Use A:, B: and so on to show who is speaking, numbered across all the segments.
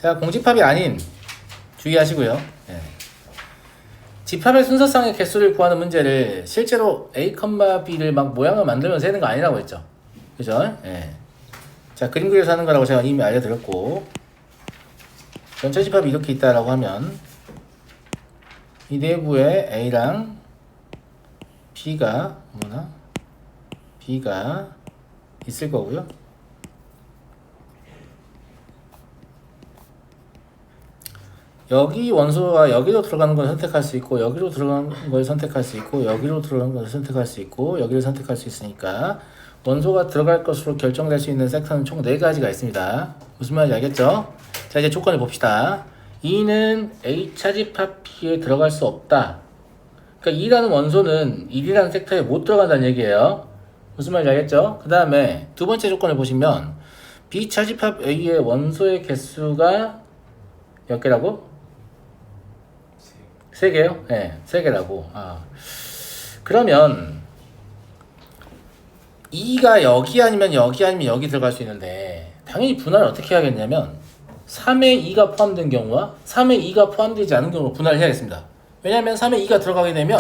A: 자, 공집합이 아닌 주의하시고요. 예. 집합의 순서상의 개수를 구하는 문제를 실제로 A, B를 막 모양을 만들면서 하는 거 아니라고 했죠. 그죠? 예. 자, 그림 그려서 하는 거라고 제가 이미 알려드렸고, 전체 집합이 이렇게 있다라고 하면 이 내부에 A랑 B가 있을 거고요. 여기 원소가 여기로 들어가는 걸 선택할 수 있고, 여기로 들어가는 걸 선택할 수 있고, 여기로 들어가는 걸 선택할 수 있고, 여기를 선택할 수 있으니까 원소가 들어갈 것으로 결정될 수 있는 섹터는 총 4가지가 있습니다. 무슨 말인지 알겠죠? 자, 이제 조건을 봅시다. 2는 A 차집합 B에 들어갈 수 없다. 그러니까 2라는 원소는 1이라는 섹터에 못 들어간다는 얘기예요. 무슨 말인지 알겠죠? 그 다음에 두 번째 조건을 보시면 B 차집합 A의 원소의 개수가 몇 개라고? 3개요? 네, 3개라고. 그러면 2가 여기 아니면 여기 아니면 여기 들어갈 수 있는데, 당연히 분할을 어떻게 해야겠냐면 3에 2가 포함된 경우와 3에 2가 포함되지 않은 경우로 분할을 해야겠습니다. 왜냐하면 3에 2가 들어가게 되면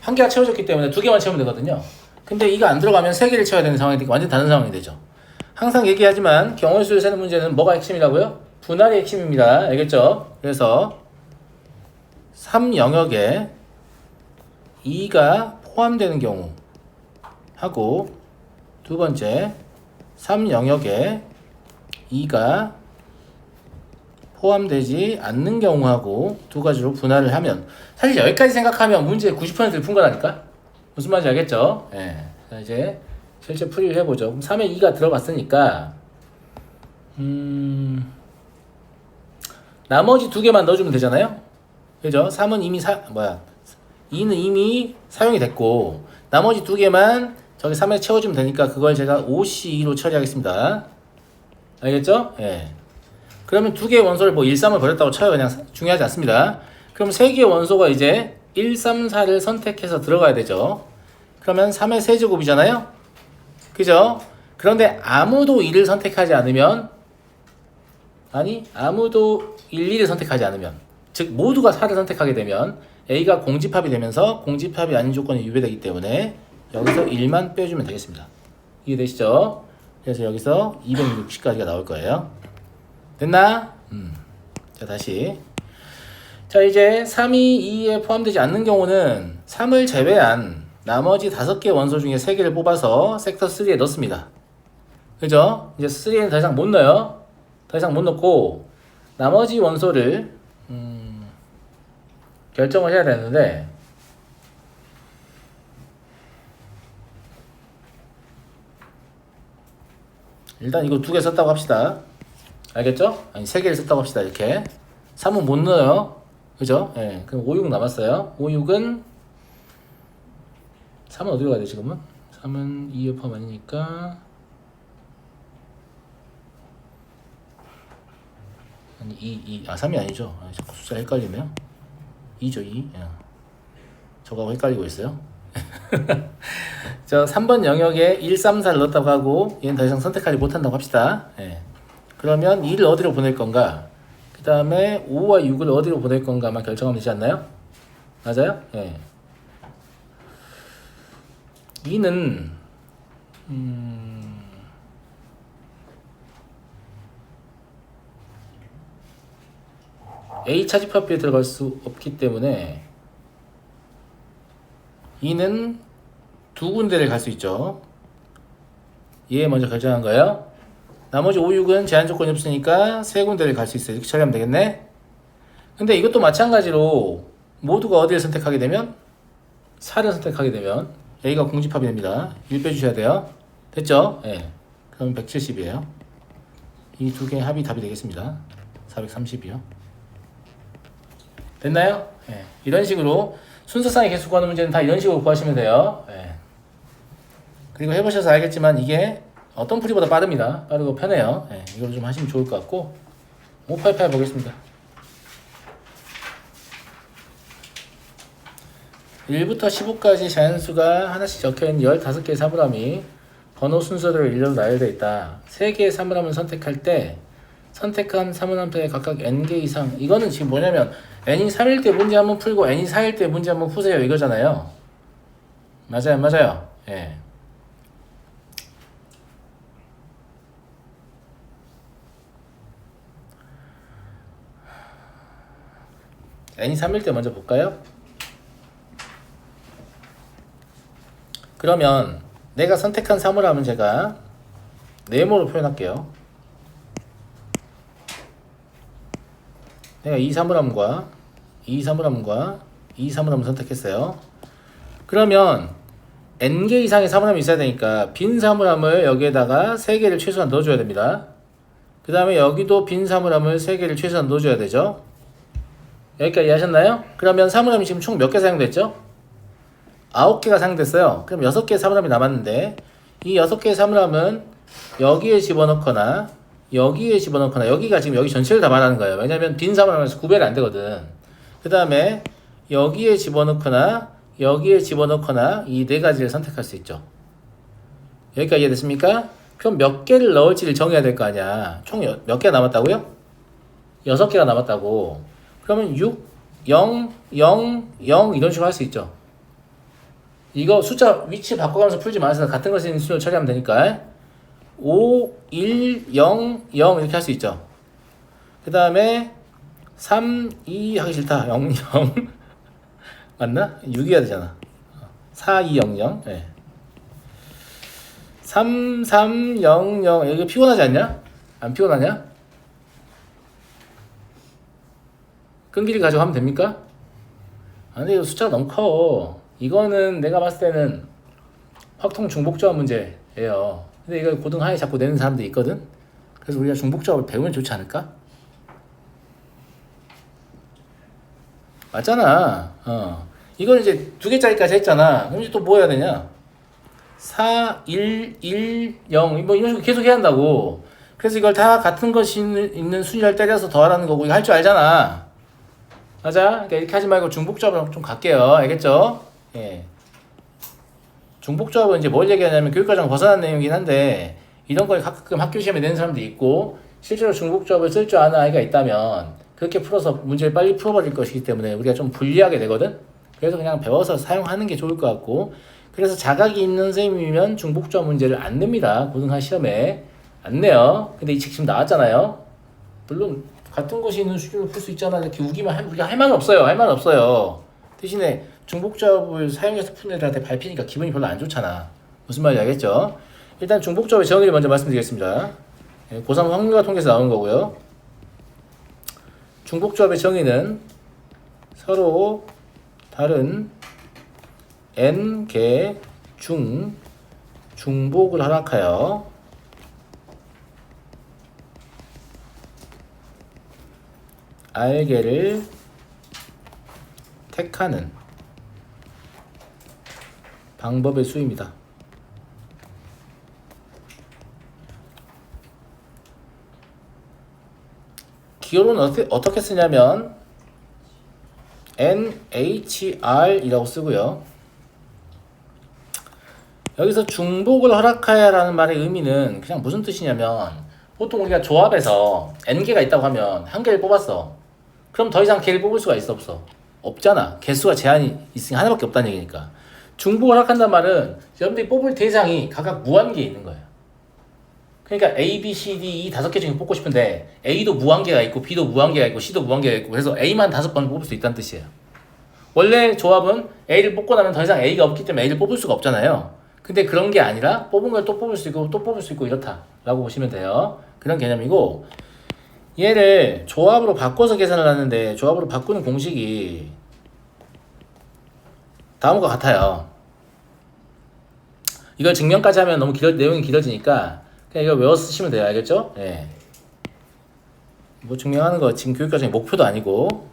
A: 한 개가 채워졌기 때문에 2개만 채우면 되거든요. 근데 2가 안 들어가면 3개를 채워야 되는 상황이 되니까 완전 다른 상황이 되죠. 항상 얘기하지만 경우의 수를 세는 문제는 뭐가 핵심이라고요? 분할이 핵심입니다. 알겠죠? 그래서 3 영역에 2가 포함되는 경우 하고, 두 번째 3 영역에 2가 포함되지 않는 경우하고 두 가지로 분할을 하면, 사실 여기까지 생각하면 문제의 90%를 푼 거라니까? 무슨 말인지 알겠죠? 예. 자, 이제 실제 풀이를 해보죠. 그럼 3에 2가 들어갔으니까 나머지 2개만 넣어주면 되잖아요? 그죠? 3은 이미 2는 이미 사용이 됐고, 나머지 2개만 저기 3에 채워주면 되니까 그걸 제가 OC2로 처리하겠습니다. 알겠죠? 예. 그러면 2개의 원소를 1, 3을 버렸다고 쳐요. 그냥 중요하지 않습니다. 그럼 3개의 원소가 이제 1, 3, 4를 선택해서 들어가야 되죠. 그러면 3의 세제곱이잖아요? 그죠? 그런데 아무도 2를 선택하지 않으면, 아무도 1, 2를 선택하지 않으면, 즉 모두가 4를 선택하게 되면 A가 공집합이 되면서 공집합이 아닌 조건이 유배되기 때문에 여기서 1만 빼주면 되겠습니다. 이해되시죠? 그래서 여기서 260까지가 나올 거예요. 됐나? 자, 다시. 자, 이제 3이 2에 포함되지 않는 경우는 3을 제외한 나머지 5개 원소 중에 3개를 뽑아서 섹터 3에 넣습니다. 그죠? 이제 3에는 더 이상 못 넣어요. 더 이상 못 넣고 나머지 원소를 결정을 해야 되는데, 일단 이거 2개 썼다고 합시다. 알겠죠? 아니 3개를 썼다고 합시다. 이렇게 3은 못 넣어요. 그죠? 예. 그럼 5, 6 남았어요. 5, 6은 3은 어디로 가야 돼 지금은? 3은 2의 포함 아니니까, 아니 3이 아니죠. 자꾸 숫자 헷갈리네요. 2죠 2. 예. 저거하고 헷갈리고 있어요. 저 3번 영역에 1, 3, 4를 넣었다고 하고, 얘는 더 이상 선택하지 못한다고 합시다. 예. 그러면 2를 어디로 보낼 건가, 그 다음에 5와 6을 어디로 보낼 건가만 결정하면 되지 않나요? 맞아요? 예. 2는 A 차집합비에 들어갈 수 없기 때문에 2는 2군데를 갈 수 있죠. 얘 먼저 결정한 거예요. 나머지 5, 6은 제한 조건이 없으니까 3군데를 갈 수 있어요. 이렇게 처리하면 되겠네. 근데 이것도 마찬가지로 모두가 어디를 선택하게 되면, 4를 선택하게 되면 A가 공집합이 됩니다. 1 빼주셔야 돼요. 됐죠? 예. 그럼 170이에요. 이 두 개의 합이 답이 되겠습니다. 430이요. 됐나요? 예. 이런 식으로 순서상의 개수 구하는 문제는 다 이런 식으로 구하시면 돼요. 예. 그리고 해보셔서 알겠지만 이게 어떤 풀이보다 빠릅니다. 빠르고 편해요. 예. 이걸 좀 하시면 좋을 것 같고, 588 보겠습니다. 1부터 15까지 자연수가 하나씩 적혀있는 15개의 사물함이 번호 순서대로 일렬로 나열되어 있다. 3개의 사물함을 선택할 때 선택한 사물함수의 각각 n개 이상. 이거는 지금 뭐냐면 n이 3일 때 문제 한번 풀고 n이 4일 때 문제 한번 푸세요 이거잖아요. 맞아요, 맞아요. 예. n이 3일 때 먼저 볼까요? 그러면 내가 선택한 사물함은 제가 네모로 표현할게요. 내가 이 사물함과 이 사물함과 이 사물함을 선택했어요. 그러면 n개 이상의 사물함이 있어야 되니까 빈 사물함을 여기에다가 3개를 최소한 넣어줘야 됩니다. 그 다음에 여기도 빈 사물함을 3개를 최소한 넣어줘야 되죠. 여기까지 이해하셨나요? 그러면 사물함이 지금 총 몇 개 사용됐죠? 9개가 사용됐어요. 그럼 6개의 사물함이 남았는데 이 6개의 사물함은 여기에 집어넣거나 여기에 집어넣거나 여기가 지금 여기 전체를 다 말하는 거예요. 왜냐면 빈 사물함에서 구별이 안 되거든. 그 다음에 여기에 집어넣거나 여기에 집어넣거나 이 4가지를 선택할 수 있죠. 여기까지 이해됐습니까? 그럼 몇 개를 넣을지를 정해야 될 거 아니야. 총 몇 개가 남았다고요? 6개가 남았다고. 그러면 6, 0, 0, 0 이런 식으로 할 수 있죠. 이거 숫자 위치 바꿔가면서 풀지 마세요. 같은 것인 수를 처리하면 되니까 5, 1, 0, 0 이렇게 할 수 있죠. 그 다음에 3, 2 하기 싫다. 0, 0 맞나? 6 해야 되잖아. 4, 2, 0, 0 네. 3, 3, 0, 0 이거 피곤하지 않냐? 안 피곤하냐? 끈기를 가지고 하면 됩니까? 아니 이거 숫자가 너무 커. 이거는 내가 봤을 때는 확통 중복조합 문제예요. 근데 이걸 고등 하에 자꾸 내는 사람들이 있거든. 그래서 우리가 중복조합을 배우면 좋지 않을까? 맞잖아. 이건 이제 2개짜리까지 했잖아. 그럼 이제 또 뭐 해야 되냐? 4, 1, 1, 0 뭐 이런 식으로 계속 해야 한다고. 그래서 이걸 다 같은 것이 있는 순위를 때려서 더하라는 거고 이거 할 줄 알잖아. 맞아? 그러니까 이렇게 하지 말고 중복조합을 좀 갈게요. 알겠죠? 예. 중복조합은 이제 뭘 얘기하냐면 교육과정 벗어난 내용이긴 한데 이런 걸 가끔 학교 시험에 내는 사람도 있고 실제로 중복조합을 쓸 줄 아는 아이가 있다면 그렇게 풀어서 문제를 빨리 풀어버릴 것이기 때문에 우리가 좀 불리하게 되거든. 그래서 그냥 배워서 사용하는 게 좋을 것 같고 그래서 자각이 있는 선생님이면 중복조합 문제를 안 냅니다. 고등학 시험에 안 내요. 근데 이 책 지금 나왔잖아요. 물론 같은 것이 있는 수준을 풀 수 있잖아. 이렇게 우기만 우리가 할 말은 없어요. 할 말은 없어요. 대신에 중복조합을 사용해서 푸는 애들한테 밟히니까 기분이 별로 안 좋잖아. 무슨 말인지 알겠죠? 일단 중복조합의 정의를 먼저 말씀드리겠습니다. 고3 확률과 통계에서 나온 거고요. 중복조합의 정의는 서로 다른 n개 중 중복을 허락하여 r개를 택하는 방법의 수입니다. 기호로는 어떻게 쓰냐면 NHR이라고 쓰고요. 여기서 중복을 허락하여 라는 말의 의미는 그냥 무슨 뜻이냐면 보통 우리가 조합에서 n개가 있다고 하면 한 개를 뽑았어. 그럼 더 이상 개를 뽑을 수가 있어 없어? 없잖아. 개수가 제한이 있으니 하나밖에 없다는 얘기니까. 중복을 허락한다는 말은 여러분들이 뽑을 대상이 각각 무한계에 있는 거예요. 그러니까 A, B, C, D, E 5개 중에 뽑고 싶은데 A도 무한계가 있고 B도 무한계가 있고 C도 무한계가 있고 그래서 A만 5번 뽑을 수 있다는 뜻이에요. 원래 조합은 A를 뽑고 나면 더 이상 A가 없기 때문에 A를 뽑을 수가 없잖아요. 근데 그런 게 아니라 뽑은 걸 또 뽑을 수 있고 또 뽑을 수 있고 이렇다라고 보시면 돼요. 그런 개념이고 얘를 조합으로 바꿔서 계산을 하는데 조합으로 바꾸는 공식이 다음과 같아요. 이걸 증명까지 하면 너무 내용이 길어지니까 그냥 이거 외워 쓰시면 돼요. 알겠죠? 예. 뭐 증명하는 거 지금 교육과정의 목표도 아니고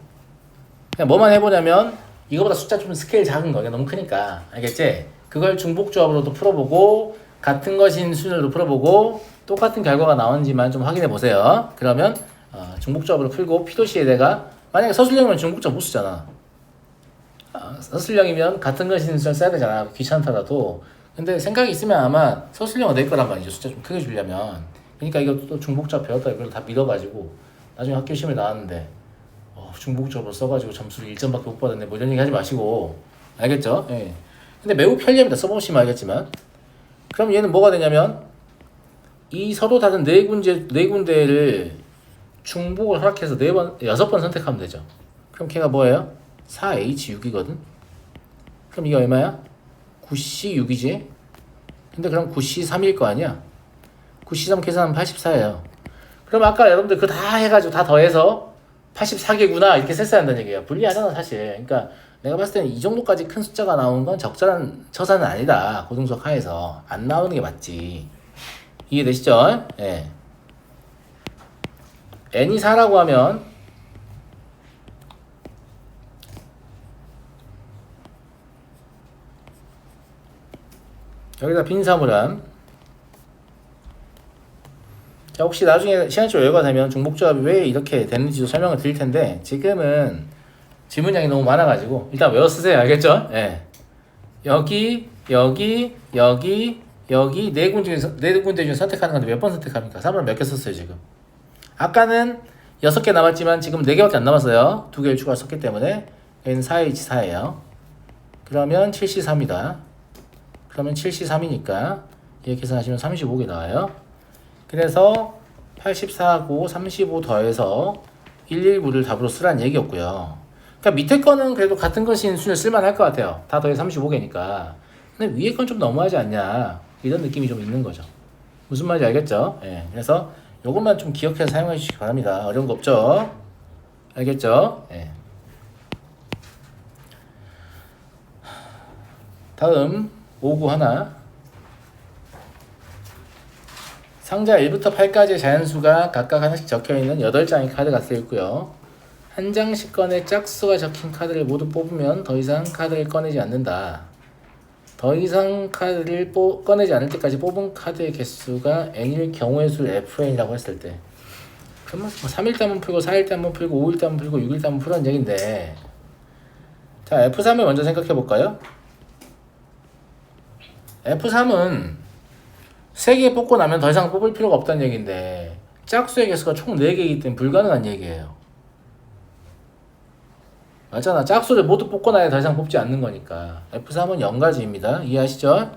A: 그냥 뭐만 해보냐면 이거보다 숫자 좀 스케일 작은 거 너무 크니까 알겠지? 그걸 중복조합으로도 풀어보고 같은 것인 순열로 풀어보고 똑같은 결과가 나오는지만 좀 확인해 보세요. 그러면 중복조합으로 풀고 P도시에다가 만약에 서술형이면 중복조합 못 쓰잖아. 서술형이면 같은 것인 순열 써야 되잖아. 귀찮더라도. 근데 생각이 있으면 아마 서술형을 낼 거란 말이죠. 숫자 좀 크게 주려면. 그러니까 이거 또 중복잡 배웠다 이걸 다 믿어가지고 나중에 학교 시험에 나왔는데 중복잡으로 써가지고 점수를 1점밖에 못 받았네 뭐 이런 얘기 하지 마시고 알겠죠? 예. 근데 매우 편리합니다. 써보시면 알겠지만 그럼 얘는 뭐가 되냐면 이 서로 다른 네 군데를 중복을 허락해서 6번 선택하면 되죠. 그럼 걔가 뭐예요? 4H6이거든. 그럼 이게 얼마야? 9C6이지. 근데 그럼 9C3일 거 아니야? 9C3 계산하면 84예요. 그럼 아까 여러분들 그거 다 해가지고 다 더해서 84개구나 이렇게 셌어야 한다는 얘기예요. 불리하잖아 사실. 그러니까 내가 봤을 때는 이 정도까지 큰 숫자가 나오는 건 적절한 처사는 아니다. 고등수학 하에서 안 나오는 게 맞지. 이해되시죠? 예. n이 4라고 하면 여기다 빈사물함. 자, 혹시 나중에 시간적으로 여유가 되면 중복조합이 왜 이렇게 되는지도 설명을 드릴 텐데 지금은 질문량이 너무 많아가지고 일단 외워 쓰세요. 알겠죠? 예. 여기 네 군데 중에 선택하는 건데 몇 번 선택합니까? 3번 몇 개 썼어요 지금? 아까는 6개 남았지만 지금 4개밖에 안 남았어요. 2개를 추가로 썼기 때문에 얘는 4H4예요. 그러면 7C3이다. 그러면 7C3이니까 얘 계산하시면 35개 나와요. 그래서 84하고 35 더해서 119를 답으로 쓰라는 얘기였고요. 그러니까 밑에 거는 그래도 같은 것인 수를 쓸만할 것 같아요. 다 더해서 35개니까. 근데 위에 건 좀 너무하지 않냐 이런 느낌이 좀 있는 거죠. 무슨 말인지 알겠죠? 예. 그래서 요것만 좀 기억해서 사용해 주시기 바랍니다. 어려운 거 없죠? 알겠죠? 예. 다음 5구 하나. 상자 1부터 8까지의 자연수가 각각 하나씩 적혀있는 8장의 카드가 쓰여있고요. 한 장씩 꺼내 짝수가 적힌 카드를 모두 뽑으면 더 이상 카드를 꺼내지 않는다. 더 이상 카드를 꺼내지 않을 때까지 뽑은 카드의 개수가 n일 경우의 수를 FN이라고 했을 때 그러면 3일 때 한번 풀고 4일 때 한번 풀고 5일 때 한번 풀고 6일 때 한번 풀어는 얘긴데 자 F3을 먼저 생각해 볼까요? F3은 3개 뽑고 나면 더 이상 뽑을 필요가 없다는 얘기인데 짝수의 개수가 총 4개이기 때문에 불가능한 얘기예요. 맞잖아. 짝수를 모두 뽑고 나야 더 이상 뽑지 않는 거니까. F3은 0가지입니다. 이해하시죠?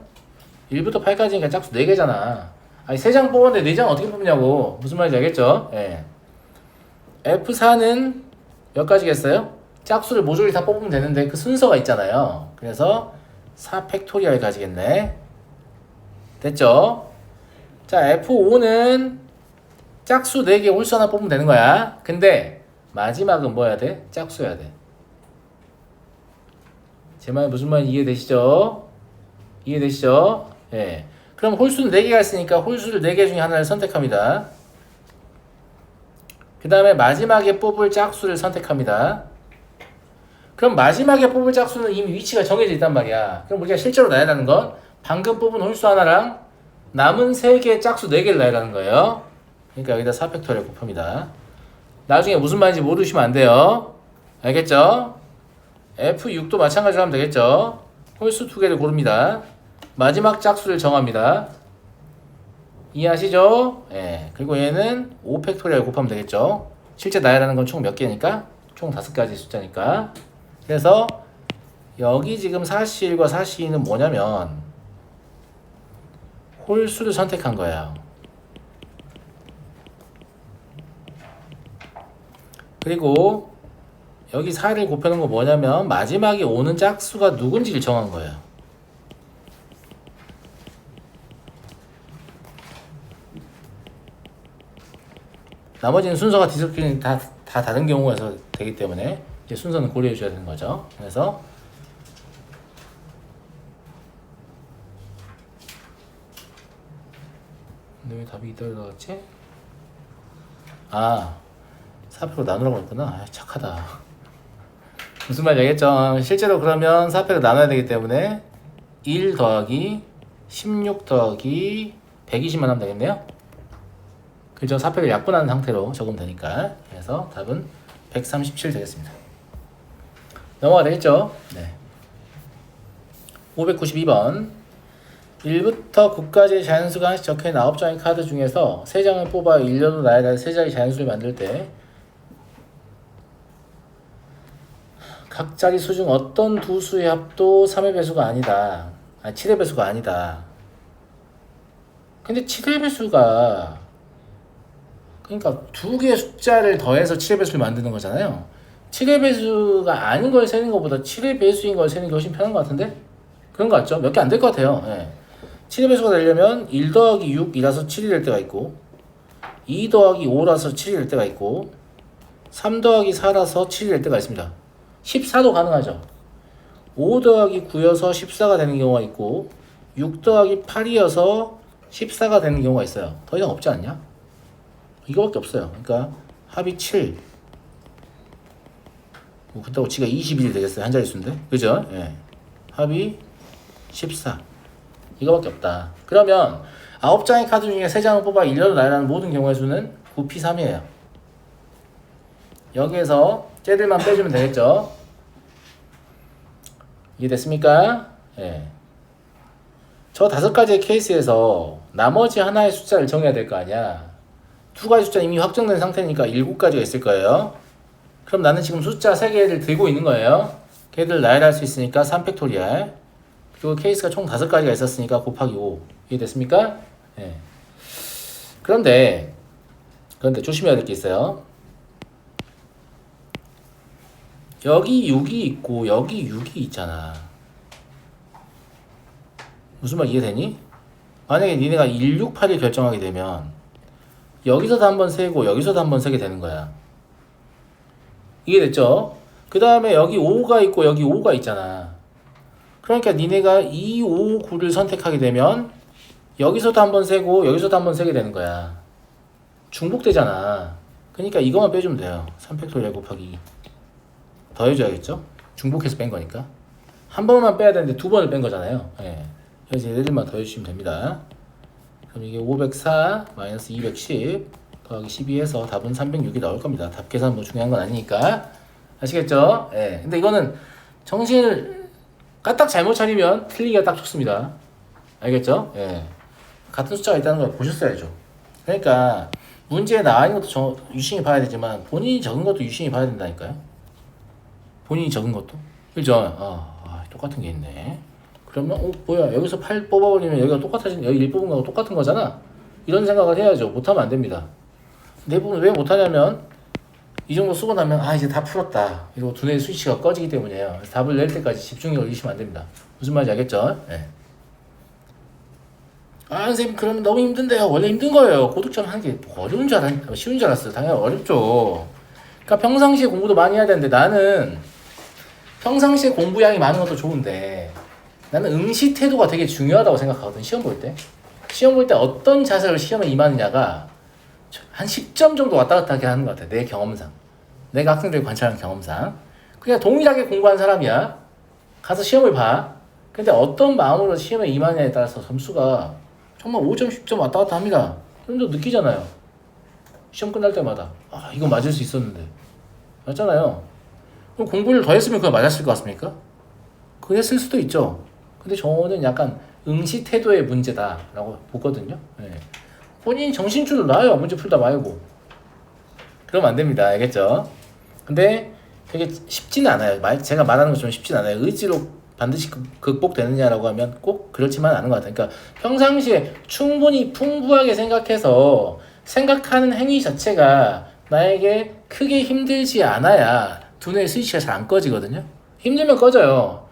A: 1부터 8까지니까 짝수 4개잖아. 아니 3장 뽑았는데 4장 어떻게 뽑냐고. 무슨 말인지 알겠죠? 예. F4는 몇 가지겠어요? 짝수를 모조리 다 뽑으면 되는데 그 순서가 있잖아요. 그래서 4 팩토리얼 가지겠네. 됐죠? 자, F5는 짝수 4개 홀수 하나 뽑으면 되는 거야. 근데 마지막은 뭐 해야 돼? 짝수여야 돼. 제 말 무슨 말인지 이해되시죠? 이해되시죠? 예. 그럼 홀수는 4개가 있으니까 홀수를 4개 중에 하나를 선택합니다. 그 다음에 마지막에 뽑을 짝수를 선택합니다. 그럼 마지막에 뽑을 짝수는 이미 위치가 정해져 있단 말이야. 그럼 우리가 실제로 나야 하는 건 방금 뽑은 홀수 하나랑 남은 3개의 짝수 4개를 나야 하는 거예요. 그러니까 여기다 4팩토리얼 곱합니다. 나중에 무슨 말인지 모르시면 안 돼요. 알겠죠? F6도 마찬가지로 하면 되겠죠. 홀수 2개를 고릅니다. 마지막 짝수를 정합니다. 이해하시죠? 예. 그리고 얘는 5팩토리얼 곱하면 되겠죠. 실제 나열하는 건 총 몇 개니까? 총 5가지 숫자니까. 그래서 여기 지금 4C1과 4C2는 뭐냐면 홀수를 선택한 거예요. 그리고 여기 4를 곱해놓은 거 뭐냐면 마지막에 오는 짝수가 누군지를 정한 거예요. 나머지는 순서가 뒤섞이는 다 다른 경우에서 되기 때문에 이제 순서는 고려해 주셔야 되는 거죠. 그래서 근데 왜 답이 이따로 나왔지? 아 4패로 나누라고 했구나. 아, 착하다. 무슨 말인지 알겠죠? 실제로 그러면 4패로 나눠야 되기 때문에 1 더하기 16 더하기 120만 하면 되겠네요. 그죠? 4패를 약분하는 상태로 적으면 되니까. 그래서 답은 137 되겠습니다. 넘어가 되겠죠? 네. 592번. 1부터 9까지의 자연수가 하나씩 적혀있는 9장의 카드 중에서 3장을 뽑아 일렬로 나열한 3장의 자연수를 만들 때 각 자리 수 중 어떤 두 수의 합도 3의 배수가 아니다. 아니 7의 배수가 아니다. 근데 7의 배수가 그러니까 두 개의 숫자를 더해서 7의 배수를 만드는 거잖아요. 7의 배수가 아닌 걸 세는 것보다 7의 배수인 걸 세는 게 훨씬 편한 것 같은데? 그런 거 같죠? 몇 개 안 될 것 같아요. 예. 7의 배수가 되려면 1 더하기 6이라서 7이 될 때가 있고 2 더하기 5라서 7이 될 때가 있고 3 더하기 4라서 7이 될 때가 있습니다. 14도 가능하죠. 5 더하기 9여서 14가 되는 경우가 있고 6 더하기 8이어서 14가 되는 경우가 있어요. 더 이상 없지 않냐? 이거밖에 없어요. 그러니까 합이 7 그렇다고 지가 21이 되겠어요. 한 자릿수인데 그죠? 예. 합이 14 이거밖에 없다. 그러면 9장의 카드 중에 3장을 뽑아 일렬로 나열하는 모든 경우의 수는 9p3이에요. 여기에서 쟤들만 빼주면 되겠죠? 이해됐습니까? 예. 저 5가지의 케이스에서 나머지 하나의 숫자를 정해야 될 거 아니야. 2가지 숫자 이미 확정된 상태니까 7가지가 있을 거예요. 그럼 나는 지금 숫자 3개를 들고 있는 거예요. 걔들 나열할 수 있으니까 3팩토리얼. 그리고 케이스가 총 5가지가 있었으니까 곱하기 5. 이해됐습니까? 예. 그런데 조심해야 될 게 있어요. 여기 6이 있고 여기 6이 있잖아. 무슨 말 이해되니? 만약에 니네가 1, 6, 8을 결정하게 되면 여기서도 한번 세고 여기서도 한번 세게 되는 거야. 이해됐죠? 그 다음에 여기 5가 있고 여기 5가 있잖아. 그러니까 니네가 2, 5, 9를 선택하게 되면 여기서도 한번 세고 여기서도 한번 세게 되는 거야. 중복되잖아. 그러니까 이것만 빼주면 돼요. 3팩토리얼 곱하기 2. 더해줘야겠죠? 중복해서 뺀 거니까. 한 번만 빼야 되는데 2번을 뺀 거잖아요. 예. 그래서 얘들만 더해주시면 됩니다. 그럼 이게 504 마이너스 210 더하기 12해서 답은 306이 나올 겁니다. 답 계산 뭐 중요한 건 아니니까. 아시겠죠? 예. 근데 이거는 정신을 까딱 잘못 차리면 틀리기가 딱 좋습니다. 알겠죠? 예. 같은 숫자가 있다는 걸 보셨어야죠. 그러니까 문제에 나와 있는 것도 유심히 봐야 되지만 본인이 적은 것도 유심히 봐야 된다니까요. 본인이 적은 것도. 그죠? 똑같은 게 있네. 그러면 뭐야 여기서 8 뽑아버리면 여기가 똑같아진 여기 1 뽑은 거하고 똑같은 거잖아. 이런 생각을 해야죠. 못하면 안 됩니다. 대부분 왜 못하냐면 이 정도 쓰고 나면 이제 다 풀었다 이러고 두뇌의 스위치가 꺼지기 때문이에요. 그래서 답을 낼 때까지 집중이 걸리시면 안 됩니다. 무슨 말인지 알겠죠? 네. 선생님 그러면 너무 힘든데요. 원래 힘든 거예요. 고득점 하는 게 어려운 줄 쉬운 줄 알았어요. 당연히 어렵죠. 그러니까 평상시에 공부도 많이 해야 되는데 나는 평상시에 공부량이 많은 것도 좋은데 나는 응시 태도가 되게 중요하다고 생각하거든. 시험 볼 때 어떤 자세로 시험에 임하느냐가 한 10점 정도 왔다 갔다 하게 하는 것 같아. 내 경험상 내가 학생들 관찰하는 경험상 그냥 동일하게 공부한 사람이야. 가서 시험을 봐. 근데 어떤 마음으로 시험에 임하느냐에 따라서 점수가 정말 5점 10점 왔다 갔다 합니다. 여러분도 느끼잖아요. 시험 끝날 때마다 이거 맞을 수 있었는데 맞잖아요. 그럼 공부를 더 했으면 그거 맞았을 것 같습니까? 그랬을 수도 있죠. 근데 저는 약간 응시 태도의 문제다라고 보거든요. 네. 본인이 정신줄을 놔요. 문제 풀다 말고. 그러면 안 됩니다. 알겠죠? 근데 되게 쉽지는 않아요. 제가 말하는 것처럼 쉽지는 않아요. 의지로 반드시 극복되느냐라고 하면 꼭 그렇지만 않은 것 같아요. 그러니까 평상시에 충분히 풍부하게 생각해서 생각하는 행위 자체가 나에게 크게 힘들지 않아야 두뇌의 스위치가 잘 안 꺼지거든요. 힘들면 꺼져요.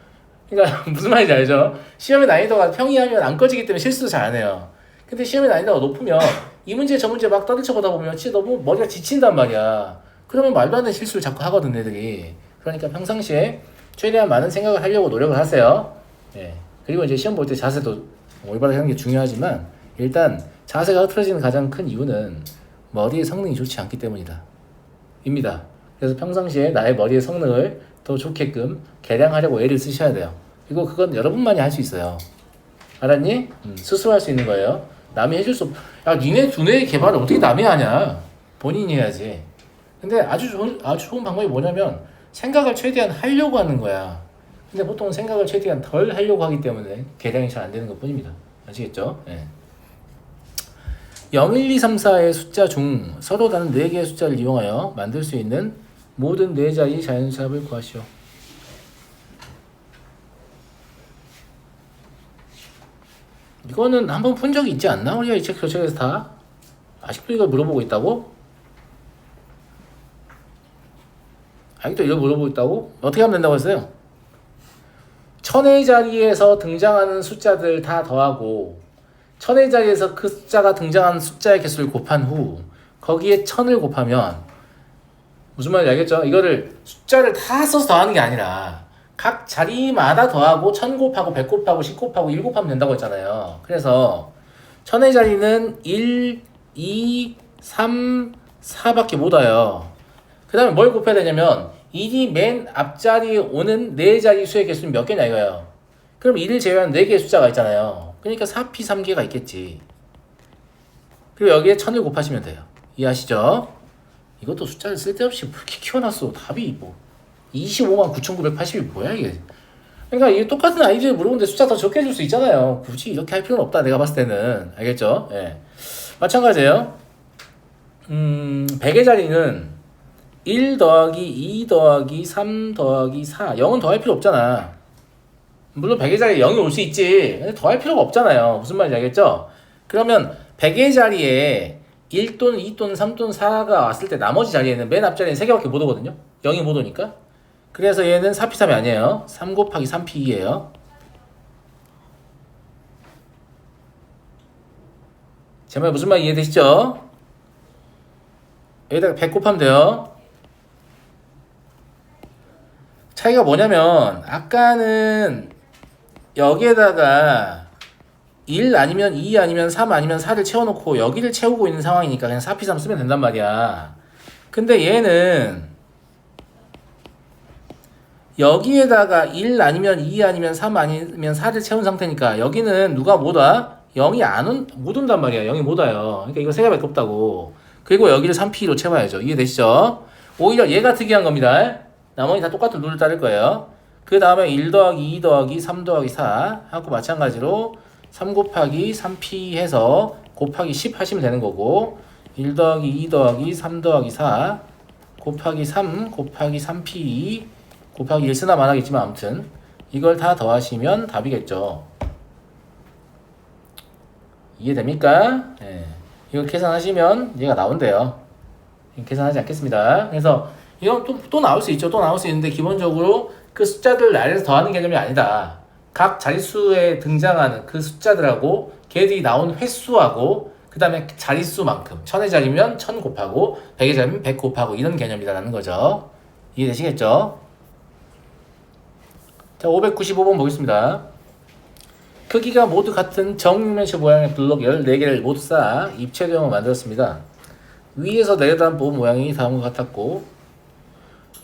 A: 그러니까 무슨 말인지 알죠? 시험의 난이도가 평이하면 안 꺼지기 때문에 실수도 잘 안 해요. 근데 시험의 난이도가 높으면 이 문제 저 문제 막 떠들쳐 보다 보면 진짜 너무 머리가 지친단 말이야. 그러면 말도 안 되는 실수를 자꾸 하거든 애들이. 그러니까 평상시에 최대한 많은 생각을 하려고 노력을 하세요. 예. 그리고 이제 시험 볼 때 자세도 올바르게 하는 게 중요하지만 일단 자세가 흐트러지는 가장 큰 이유는 머리의 성능이 좋지 않기 때문이다. 입니다. 그래서 평상시에 나의 머리의 성능을 더 좋게끔 개량하려고 애를 쓰셔야 돼요. 그리고 그건 여러분만이 할 수 있어요. 알았니? 스스로 할 수 있는 거예요. 남이 해줄 수 니네 두뇌의 개발을 어떻게 남이 하냐? 본인이 해야지. 근데 아주 좋은 방법이 뭐냐면 생각을 최대한 하려고 하는 거야. 근데 보통은 생각을 최대한 덜 하려고 하기 때문에 개량이 잘 안 되는 것 뿐입니다. 아시겠죠? 예. 0, 1, 2, 3, 4의 숫자 중 서로 다른 4개의 숫자를 이용하여 만들 수 있는 모든 4자리 자연수합을 구하시오. 이거는 한번 푼 적이 있지 않나? 우리가 이 책 교재에서 다? 아직도 이걸 물어보고 있다고? 아직도 이걸 물어보고 있다고? 어떻게 하면 된다고 했어요? 천의 자리에서 등장하는 숫자들 다 더하고 천의 자리에서 그 숫자가 등장하는 숫자의 개수를 곱한 후 거기에 천을 곱하면 무슨 말인지 알겠죠? 이거를 숫자를 다 써서 더하는 게 아니라 각 자리마다 더하고 1000 곱하고 100 곱하고 10 곱하고 1 곱하면 된다고 했잖아요. 그래서 천의 자리는 1, 2, 3, 4밖에 못 와요. 그 다음에 뭘 곱해야 되냐면 1이 맨 앞자리에 오는 4자리 수의 개수는 몇 개냐 이거예요. 그럼 1을 제외한 4개의 숫자가 있잖아요. 그러니까 4p 3개가 있겠지. 그리고 여기에 1000을 곱하시면 돼요. 이해하시죠? 이것도 숫자를 쓸데없이 그렇게 키워놨어. 답이 뭐 25만 9,980이 뭐야 이게. 그러니까 이게 똑같은 아이디어 물어보는데 숫자 더 적게 줄 수 있잖아요. 굳이 이렇게 할 필요는 없다 내가 봤을 때는. 알겠죠? 예. 마찬가지예요. 100의 자리는 1 더하기 2 더하기 3 더하기 4 0은 더할 필요 없잖아. 물론 100의 자리에 0이 올 수 있지. 근데 더할 필요가 없잖아요. 무슨 말인지 알겠죠? 그러면 100의 자리에 1 또는 2 또는 3 또는 4가 왔을 때 나머지 자리에는 맨 앞자리는 3개밖에 못 오거든요. 0이 못 오니까. 그래서 얘는 4p3이 아니에요. 3 곱하기 3p2예요. 제 말 무슨 말 이해되시죠? 여기다가 100 곱하면 돼요. 차이가 뭐냐면 아까는 여기에다가 1 아니면 2 아니면 3 아니면 4를 채워놓고 여기를 채우고 있는 상황이니까 그냥 4p3 쓰면 된단 말이야. 근데 얘는 여기에다가 1 아니면 2 아니면 3 아니면 4를 채운 상태니까 여기는 누가 못 와? 0이 못 온단 말이야. 0이 못 와요. 그러니까 이거 3개밖에 없다고. 그리고 여기를 3p로 채워야죠. 이해되시죠? 오히려 얘가 특이한 겁니다. 나머지 다 똑같은 룰을 따를 거예요. 그 다음에 1 더하기 2 더하기 3 더하기 4 하고 마찬가지로 3 곱하기 3p 해서 곱하기 10 하시면 되는 거고 1 더하기 2 더하기 3 더하기 4 곱하기 3 곱하기 3p 곱하기 1 쓰나 마나겠지만 아무튼 이걸 다 더하시면 답이겠죠. 이해됩니까? 네. 이걸 계산하시면 얘가 나온대요. 계산하지 않겠습니다. 그래서 이건 또 나올 수 있죠. 또 나올 수 있는데 기본적으로 그 숫자들 아래에서 더하는 개념이 아니다. 각 자릿수에 등장하는 그 숫자들하고 걔들이 나온 횟수하고 그 다음에 자릿수만큼 1000의 자리면 1000 곱하고 100의 자리면 100 곱하고 이런 개념이라는 거죠. 이해되시겠죠? 자, 595번 보겠습니다. 크기가 모두 같은 정육면체 모양의 블록 14개를 모두 쌓아 입체도형을 만들었습니다. 위에서 내려다본 본 모양이 다음과 같았고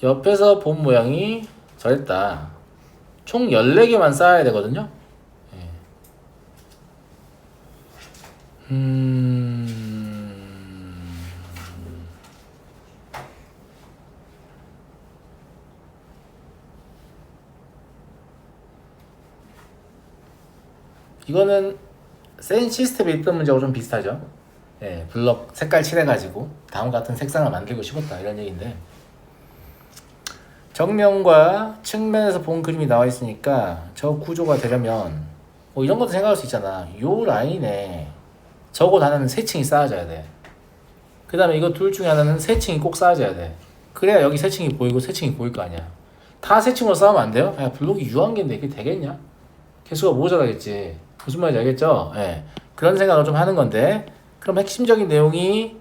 A: 옆에서 본 모양이 저랬다. 총 14개만 쌓아야 되거든요. 예. 이거는 센 시스템에 있던 문제하고 좀 비슷하죠. 예, 블럭 색깔 칠해가지고 다음 같은 색상을 만들고 싶었다 이런 얘기인데 정면과 측면에서 본 그림이 나와 있으니까 저 구조가 되려면 뭐 이런 것도 생각할 수 있잖아. 요 라인에 저거 하나는 세 층이 쌓아져야 돼. 그 다음에 이거 둘 중에 하나는 세 층이 꼭 쌓아져야 돼. 그래야 여기 세 층이 보이고 세 층이 보일 거 아니야. 다 세 층으로 쌓으면 안 돼요? 야, 블록이 유한계인데 이게 되겠냐? 개수가 모자라겠지. 무슨 말인지 알겠죠? 예. 그런 생각을 좀 하는 건데 그럼 핵심적인 내용이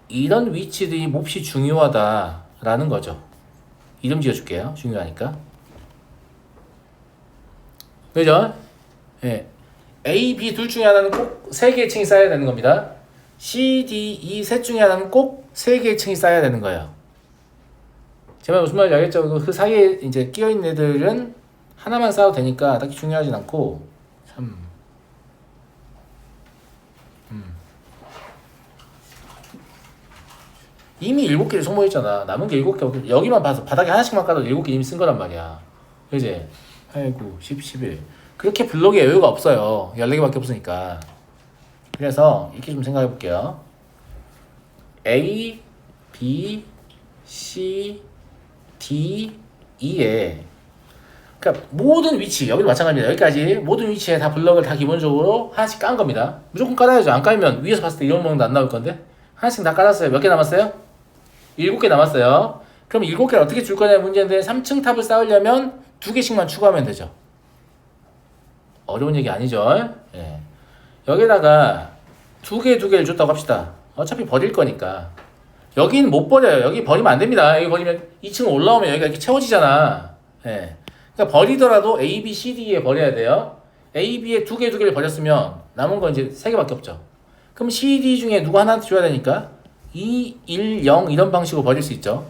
A: 이런 위치들이 몹시 중요하다라는 거죠. 이름 지어줄게요. 중요하니까. 그죠? 예. A, B 둘 중에 하나는 꼭 3개의 층이 쌓여야 되는 겁니다. C, D, E 셋 중에 하나는 꼭 3개의 층이 쌓여야 되는 거예요. 제 말 무슨 말인지 알겠죠? 그 사이에 이제 끼어있는 애들은 하나만 쌓아도 되니까 딱히 중요하진 않고 이미 7개를 소모했잖아. 남은 게 7개. 여기만 봐서 바닥에 하나씩만 까도 7개 이미 쓴 거란 말이야. 그지? 8, 9, 10, 11. 그렇게 블록의 여유가 없어요. 14개밖에 없으니까. 그래서 이렇게 좀 생각해 볼게요. A, B, C, D, E에 그러니까 모든 위치, 여기도 마찬가지입니다. 여기까지 모든 위치에 다 블럭을 다 기본적으로 하나씩 깐 겁니다. 무조건 깔아야죠. 안 깔면 위에서 봤을 때 이런 모양도 안 나올 건데 하나씩 다 깔았어요. 몇 개 남았어요? 7개 남았어요. 그럼 7개를 어떻게 줄 거냐 문제인데 3층 탑을 쌓으려면 2개씩만 추가하면 되죠. 어려운 얘기 아니죠. 예. 여기다가 2개를 줬다고 합시다. 어차피 버릴 거니까. 여기는 못 버려요. 여기 버리면 안 됩니다. 여기 버리면 2층 올라오면 여기가 이렇게 채워지잖아. 예. 그러니까 버리더라도 A, B, C, D에 버려야 돼요. A, B에 2개를 버렸으면 남은 건 이제 3개밖에 없죠. 그럼 C, D 중에 누구 하나 줘야 되니까 2, 1, 0 이런 방식으로 버릴 수 있죠.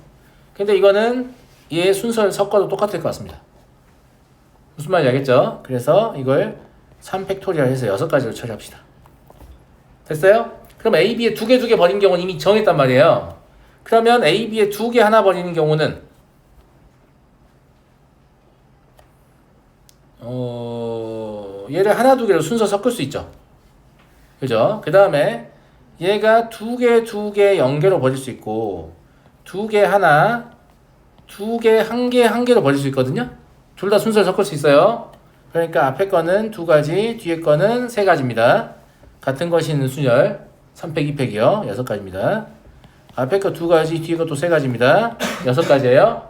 A: 근데 이거는 얘 순서를 섞어도 똑같을 것 같습니다. 무슨 말인지 알겠죠? 그래서 이걸 3팩토리얼 해서 6가지로 처리합시다. 됐어요? 그럼 A, B에 2개 버린 경우는 이미 정했단 말이에요. 그러면 A, B에 2개 하나 버리는 경우는 얘를 하나, 2개로 순서 섞을 수 있죠. 그죠? 그 다음에 얘가 2개, 0개로 버릴 수 있고 2개 하나, 2개, 1개로 버릴 수 있거든요. 둘 다 순서를 섞을 수 있어요. 그러니까 앞에 거는 2가지, 뒤에 거는 3가지입니다. 같은 것이 있는 순열 3팩, 2팩이요. 6가지입니다. 앞에 거 2가지, 뒤에 거 또 3가지입니다. 6가지예요.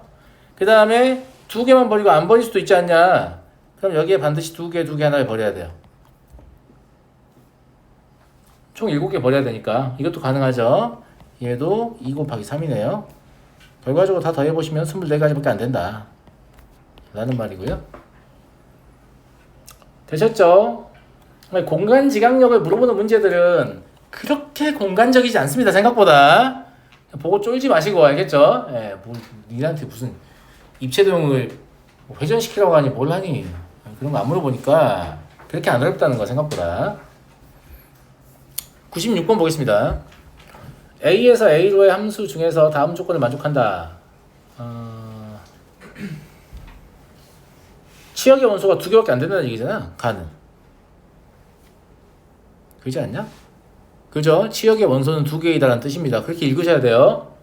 A: 그 다음에 2개만 버리고 안 버릴 수도 있지 않냐? 그럼 여기에 반드시 2개 하나를 버려야 돼요. 총 7개 버려야 되니까 이것도 가능하죠. 얘도 2 곱하기 3이네요. 결과적으로 다 더해보시면 24가지밖에 안 된다 라는 말이고요. 되셨죠? 공간 지각력을 물어보는 문제들은 그렇게 공간적이지 않습니다. 생각보다. 보고 쫄지 마시고 알겠죠? 예, 뭐 니한테 무슨 입체도형을 회전시키라고 하니 뭘 하니 그런 거 안 물어보니까 그렇게 안 어렵다는 거 생각보다. 96번 보겠습니다. A에서 A로의 함수 중에서 다음 조건을 만족한다. 치역의 원소가 2개밖에 안 된다는 얘기잖아. 가는. 그러지 않냐? 그죠? 치역의 원소는 2개이다라는 뜻입니다. 그렇게 읽으셔야 돼요.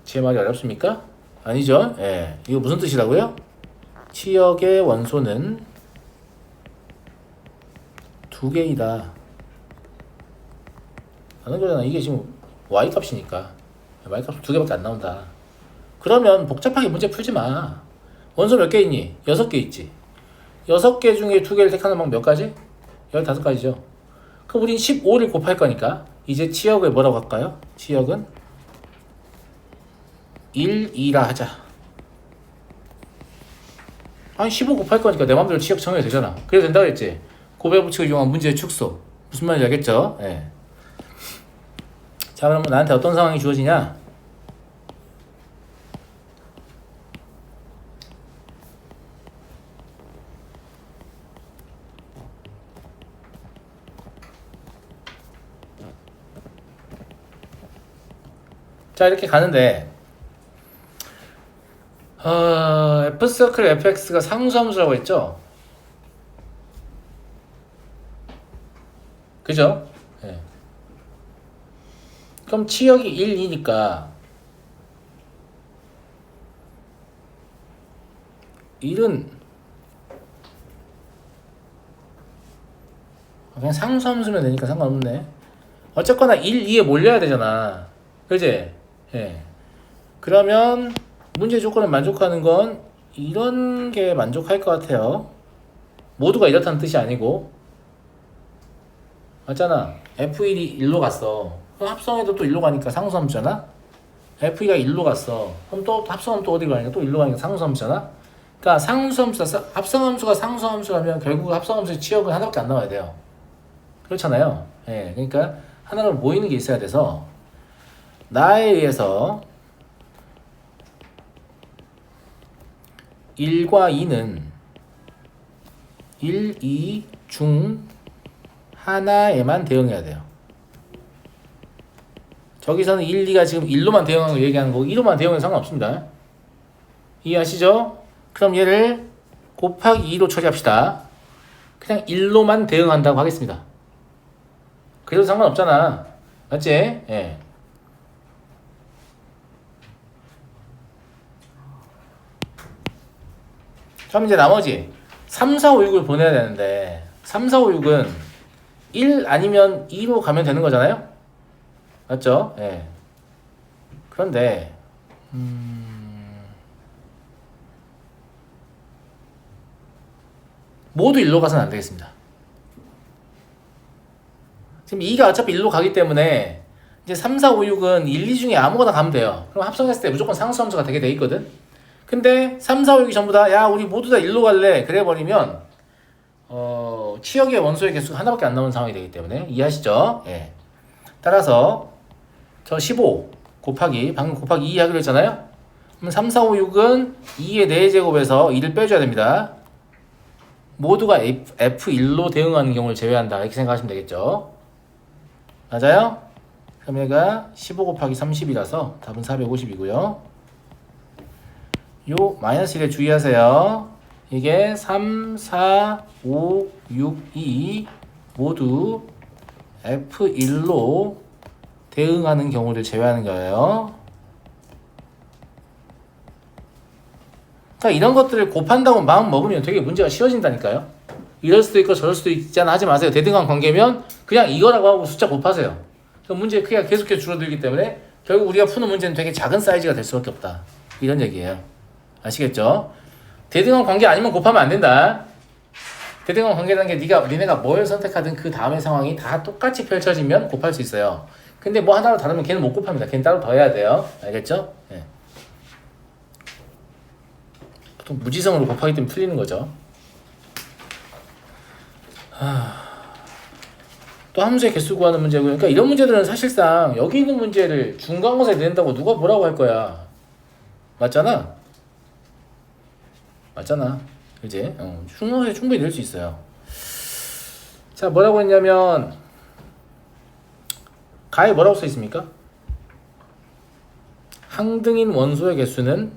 A: 제 말이 어렵습니까? 아니죠? 예. 이거 무슨 뜻이라고요? 치역의 원소는 2개이다. 하는 거잖아. 이게 지금 Y값이니까. Y값은 2개밖에 안 나온다. 그러면 복잡하게 문제 풀지 마. 원소 몇 개 있니? 6개 있지. 6개 중에 2개를 택하는 방법 몇 가지? 15가지죠. 그럼 우린 15를 곱할 거니까 이제 치역을 뭐라고 할까요? 치역은 1, 2라 하자. 아니 15 곱할 거니까 내 맘대로 치역 정해도 되잖아. 그래도 된다고 했지. 고배 법칙을 이용한 문제의 축소. 무슨 말인지 알겠죠? 예. 자, 그러면 나한테 어떤 상황이 주어지냐? 자, 이렇게 가는데 F서클 fx가 상수함수라고 했죠? 그죠? 예. 그럼 치역이 1, 2니까 1은 그냥 상수함수면 되니까 상관없네. 어쨌거나 1, 2에 몰려야 되잖아. 그지? 예. 그러면 문제 조건을 만족하는 건 이런 게 만족할 것 같아요. 모두가 이렇다는 뜻이 아니고. 맞잖아. F1이 1로 갔어. 그럼 합성해도 또 1로 가니까 상수함수잖아. F2가 1로 갔어. 그럼 또 합성하면 또 어디로 가니까 또 1로 가니까 상수함수잖아. 그러니까 합성함수가 상수함수라면 결국 합성함수의 치역은 하나밖에 안 나와야 돼요. 그렇잖아요. 예. 그러니까 하나로 모이는 게 있어야 돼서 나에 의해서 1과 2는 1, 2 중 하나에만 대응해야 돼요. 저기서는 1, 2가 지금 1로만 대응하는 거 얘기하는 거고 2로만 대응해도 상관없습니다. 이해하시죠? 그럼 얘를 곱하기 2로 처리합시다. 그냥 1로만 대응한다고 하겠습니다. 그래도 상관없잖아. 맞지? 예. 그럼 이제 나머지 3, 4, 5, 6을 보내야 되는데 3, 4, 5, 6은 1 아니면 2로 가면 되는 거잖아요? 맞죠? 예. 그런데 모두 1로 가서는 안 되겠습니다. 지금 2가 어차피 1로 가기 때문에 이제 3, 4, 5, 6은 1, 2 중에 아무거나 가면 돼요. 그럼 합성했을 때 무조건 상수함수가 되게 돼 있거든. 근데 3, 4, 5, 6이 전부 다 야 우리 모두 다 1로 갈래 그래 버리면 치역의 원소의 개수가 하나밖에 안 나오는 상황이 되기 때문에 이해하시죠? 예. 따라서 저 15 곱하기 방금 곱하기 2 하기로 했잖아요. 그럼 3, 4, 5, 6은 2의 4제곱에서 2를 빼줘야 됩니다. 모두가 F1로 대응하는 경우를 제외한다 이렇게 생각하시면 되겠죠. 맞아요? 그럼 얘가 15 곱하기 30이라서 답은 450이고요. 요 마이너스 1에 주의하세요. 이게 3, 4, 5, 6, 2 모두 F1로 대응하는 경우를 제외하는 거예요. 그러니까 이런 것들을 곱한다고 마음 먹으면 되게 문제가 쉬워진다니까요. 이럴 수도 있고 저럴 수도 있잖아 하지 마세요. 대등한 관계면 그냥 이거라고 하고 숫자 곱하세요. 그럼 문제의 크기가 계속해서 줄어들기 때문에 결국 우리가 푸는 문제는 되게 작은 사이즈가 될 수밖에 없다. 이런 얘기예요. 아시겠죠? 대등한 관계 아니면 곱하면 안 된다. 대등한 관계라는 게 니네가 뭘 선택하든 그 다음의 상황이 다 똑같이 펼쳐지면 곱할 수 있어요. 근데 뭐 하나로 다르면 걔는 못 곱합니다. 걔는 따로 더해야 돼요. 알겠죠? 네. 보통 무지성으로 곱하기 때문에 틀리는 거죠. 또 함수의 개수 구하는 문제고, 그러니까 이런 문제들은 사실상 여기 있는 문제를 중간고사에 낸다고 누가 뭐라고 할 거야. 맞잖아? 맞잖아. 그지? 중간고사에 충분히 낼 수 있어요. 자, 뭐라고 했냐면 가에 뭐라고 써 있습니까? 항등인 원소의 개수는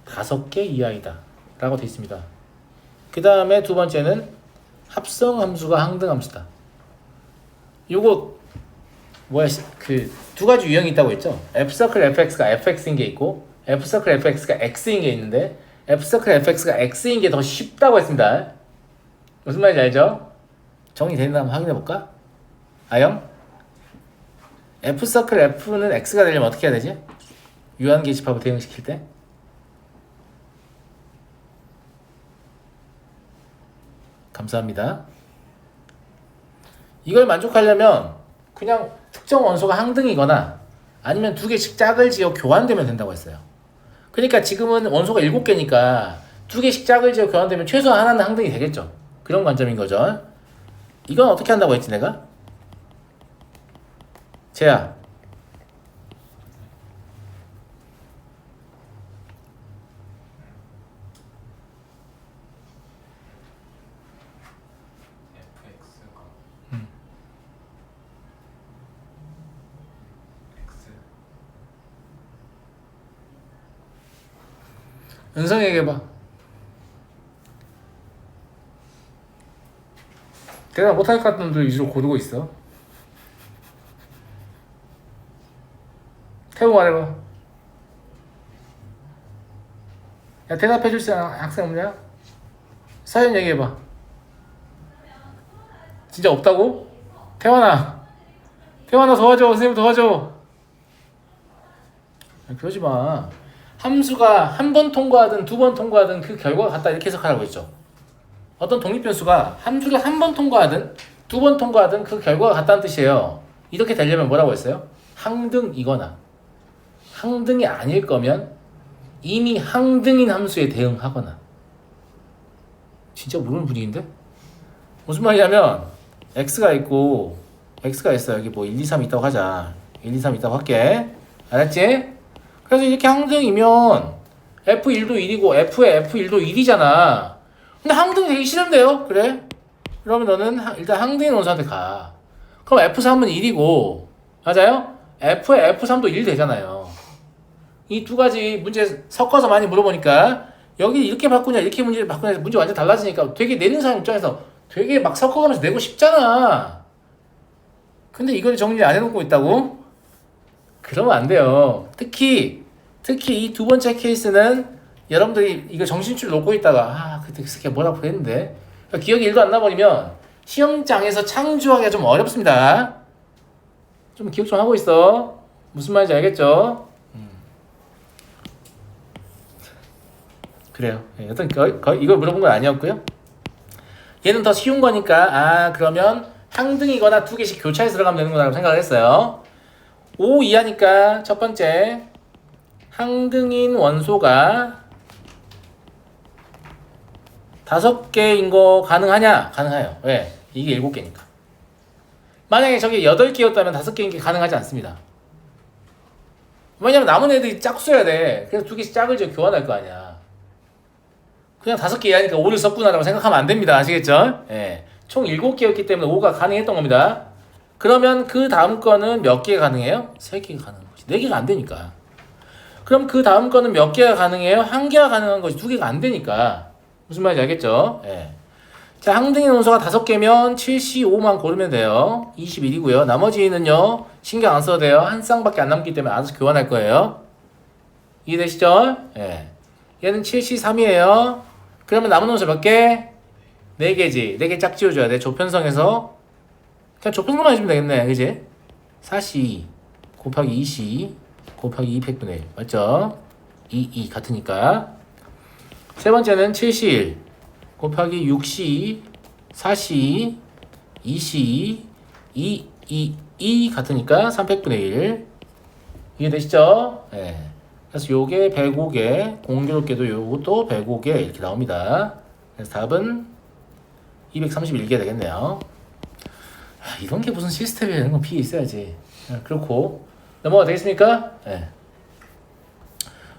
A: 5개 이하이다 라고 돼 있습니다. 그 다음에 두 번째는 합성함수가 항등함수다. 요거 뭐야, 그 두 가지 유형이 있다고 했죠. F서클 fx가 fx인 게 있고 F서클 fx가 x인 게 있는데 F서클 fx가 x인 게 더 쉽다고 했습니다. 무슨 말인지 알죠? 정리되나 한번 확인해 볼까? 아영? F서클 f는 x가 되려면 어떻게 해야 되지? 유한계집합을 대응시킬 때? 감사합니다. 이걸 만족하려면 그냥 특정 원소가 항등이거나 아니면 두 개씩 짝을 지어 교환되면 된다고 했어요. 그러니까 지금은 원소가 7개니까 두 개씩 짝을 지어 교환되면 최소한 하나는 항등이 되겠죠. 그런 관점인 거죠. 이건 어떻게 한다고 했지 내가? 재야. 은성이 얘기해봐. 대답 못할 것 같은 놈들 위주로 고르고 있어. 태우 말해봐. 야, 대답해줄 수 있는 학생 없냐? 사연 얘기해봐. 진짜 없다고? 태환아 도와줘. 선생님 도와줘. 그러지 마. 함수가 한 번 통과하든 두 번 통과하든 그 결과가 같다 이렇게 해석하라고 했죠. 어떤 독립변수가 함수를 한 번 통과하든 두 번 통과하든 그 결과가 같다는 뜻이에요. 이렇게 되려면 뭐라고 했어요? 항등이거나 항등이 아닐 거면 이미 항등인 함수에 대응하거나. 진짜 모르는 분위기인데? 무슨 말이냐면 x가 있고 x가 있어. 여기 뭐 1, 2, 3 있다고 하자. 1, 2, 3 있다고 할게. 알았지? 그래서 이렇게 항등이면 F1도 1이고 F의 F1도 1이잖아. 근데 항등이 되기 싫은데요? 그래? 그러면 너는 일단 항등인 원소한테 가. 그럼 F3은 1이고 맞아요? F의 F3도 1 되잖아요. 이 두 가지 문제 섞어서 많이 물어보니까 여기 이렇게 바꾸냐 이렇게 문제를 바꾸냐 문제 완전 달라지니까 되게 내는 사람 입장에서 되게 막 섞어가면서 내고 싶잖아. 근데 이걸 정리 안 해놓고 있다고? 그러면 안 돼요. 특히 이 두 번째 케이스는 여러분들이 이거 정신줄 놓고 있다가 그때 그 새끼 뭐라고 했는데 그러니까 기억이 1도 안 나버리면 시험장에서 창조하기가 좀 어렵습니다. 좀 기억 좀 하고 있어. 무슨 말인지 알겠죠? 그래요. 여튼 이걸 물어본 건 아니었고요. 얘는 더 쉬운 거니까 그러면 항등이거나 두 개씩 교차해서 들어가면 되는구나 생각을 했어요. 5 이하니까 첫 번째 항등인 원소가 5개인 거 가능하냐? 가능해요. 왜? 이게 7개니까. 만약에 저게 8개였다면 5개인 게 가능하지 않습니다. 왜냐면 남은 애들이 짝수여야 돼. 그래서 2개씩 짝을 지어 교환할 거 아니야. 그냥 5개 이하니까 5를 썼구나라고 생각하면 안 됩니다. 아시겠죠? 예. 총 7개였기 때문에 5가 가능했던 겁니다. 그러면 그 다음 거는 몇 개 가능해요? 3개가 가능한 거지. 4개가 안 되니까. 그럼 그 다음 거는 몇 개가 가능해요? 1개가 가능한 거지. 2개가 안 되니까. 무슨 말인지 알겠죠? 예. 자, 항등인 원소가 5개면 75만 고르면 돼요. 21이고요. 나머지는요, 신경 안 써도 돼요. 한 쌍밖에 안 남기 때문에 알아서 교환할 거예요. 이해되시죠? 예. 얘는 73이에요. 그러면 남은 원소 몇 개? 4개지. 4개 짝 지워줘야 돼. 조편성에서. 그냥 조편성만 해주면 되겠네. 그지? 4C 곱하기 2C 곱하기 200분의 1. 맞죠? 2 같으니까. 세 번째는 7C1 곱하기 6C 4C 2C 2 같으니까 300분의 1. 이해되시죠? 네. 그래서 요게 105개, 공교롭게도 요것도 105개 이렇게 나옵니다. 그래서 답은 231개 되겠네요. 이런 게 무슨 시스템이야. 이런 건 P 있어야지. 그렇고 넘어가 되겠습니까? 네.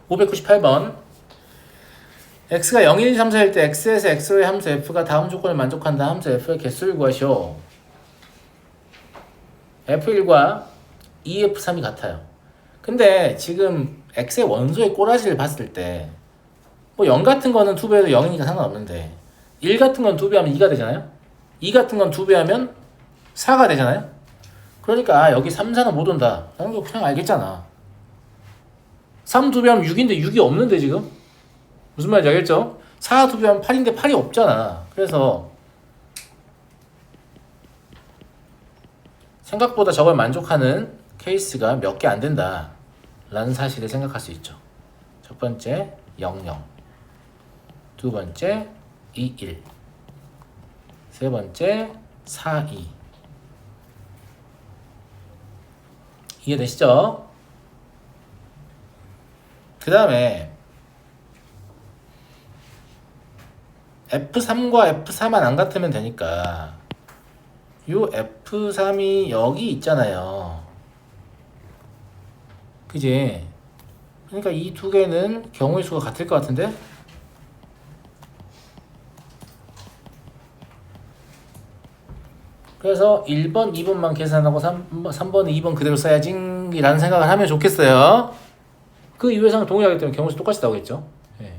A: 598번 x가 0, 1, 2, 3, 4일 때 x에서 x로의 함수 f가 다음 조건을 만족한다. 함수 f의 개수를 구하시오. f1과 2f3이 같아요. 근데 지금 x의 원소의 꼬라지를 봤을 때 뭐 0 같은 거는 2배해도 0이니까 상관없는데 1 같은 건 2배하면 2가 되잖아요. 2 같은 건 2배하면 4가 되잖아요. 그러니까 여기 3, 4는 못 온다 라는 거 그냥 알겠잖아. 3 2배하면 6인데 6이 없는데 지금? 무슨 말인지 알겠죠? 4 2배하면 8인데 8이 없잖아. 그래서 생각보다 저걸 만족하는 케이스가 몇 개 안 된다 라는 사실을 생각할 수 있죠. 첫 번째 0, 0, 두 번째 2, 1, 세 번째 4, 2. 이해되시죠? 그 다음에 F3과 F4만 안 같으면 되니까 요 F3이 여기 있잖아요. 그지? 그러니까 이 두 개는 경우의 수가 같을 것 같은데? 그래서 1번, 2번만 계산하고 3번, 2번 그대로 써야지 라는 생각을 하면 좋겠어요. 그 이유에서는 동일하기 때문에 경우의 수 똑같이 나오겠죠. 네.